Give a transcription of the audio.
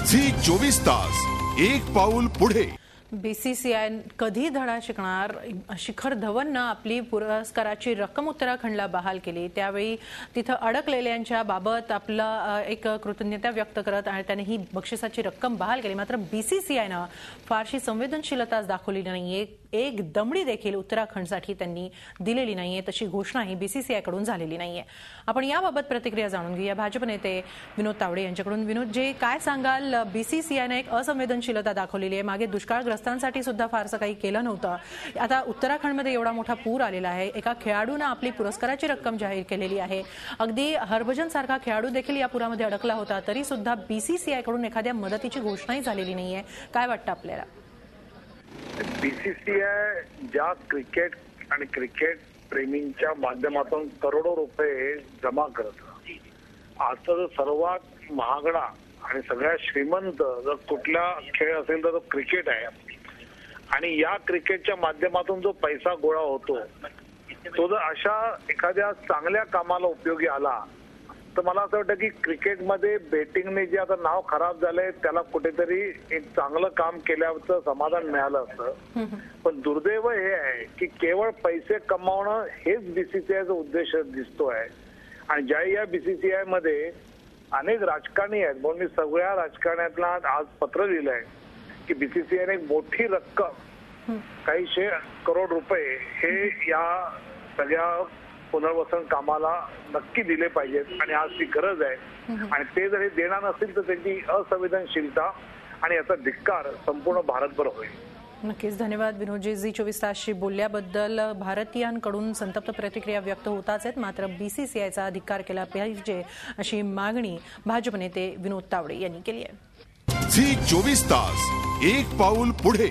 Zee 24 तास एक पाऊल पुढे। बीसीसीआय कधी धडा शिकणार? शिखर धवननं आपली पुरस्काराची रक्कम उत्तराखंडला बहाल केली, त्यावेळी तिथं अडकलेल्यांच्या बाबत आपला एक कृतज्ञता व्यक्त करत आणि त्याने ही बक्षिसाची रक्कम बहाल केली। मात्र बीसीसीआयनं फारशी संवेदनशीलता दाखवली नाहीये, एक दमडी देखील उत्तराखंडसाठी त्यांनी दिलेली नाहीये, तशी घोषणाही बीसीसीआय कडून झालेली नाहीये। आपण याबाबत प्रतिक्रिया जाणून घेऊया भाजप नेते विनोद तावडे यांच्याकडून। विनोद जी, काय सांगाल? बीसीसीआयने एक असंवेदनशीलता दाखवलेली आहे, मागे दुष्काळग्रस्तांसाठी सुद्धा फारसं काही केलं नव्हतं। आता उत्तराखंडमध्ये एवढा मोठा पूर आलेला आहे, एका खेळाडूने आपली पुरस्काराची रक्कम जाहीर केलेली आहे। अगदी हरभजन सारखा खेळाडू देखील या पुरामध्ये अडकला होता, तरी सुद्धा बीसीसीआय कडून एखाद्या मदतीची घोषणाही झालेली नाहीये। काय वाटतं आपल्याला? बीसीसीआय ज्या क्रिकेट आणि क्रिकेट प्रेमींच्या माध्यमातून करोडो रुपये जमा करत, आजचा सर्वात महागडा आणि सगळ्यात श्रीमंत जर कुठला खेळ असेल तर तो क्रिकेट आहे। आणि या क्रिकेटच्या माध्यमातून जो पैसा गोळा होतो तो जर अशा एखाद्या चांगल्या कामाला उपयोगी आला तर मला असं वाटतं की क्रिकेटमध्ये बेटिंगने जे आता नाव खराब झालंय त्याला कुठेतरी एक चांगलं काम केल्याचं समाधान मिळालं असतं। पण दुर्दैव हे आहे की केवळ पैसे कमावणं हेच बीसीसीआयचा उद्देश दिसतोय। आणि ज्या या बीसीसीआय मध्ये अनेक राजकारणी आहेत, म्हणून मी सगळ्या राजकारण्यातला आज पत्र लिहिलंय की बीसीसीआयने एक मोठी रक्कम काही करोड रुपये हे या सगळ्या पुनर्वसन कामाला नक्की दिले पाहिजेत आणि आज ती गरज आहे। आणि ते जर हे देणार नसतील तर त्यांची असंवेदनशीलता आणि याचा धिक्कार संपूर्ण भारतभर होईल। नक्कीच धन्यवाद विनोदजी। झी 24 तासशी बोलल्याबद्दल। भारतीयांकडून संतप्त प्रतिक्रिया व्यक्त होताच आहेत, मात्र बीसीसीआयचा धिक्कार केला पाहिजे अशी मागणी भाजप नेते विनोद तावडे यांनी केली आहे। झी 24 तास एक पाऊल पुढे।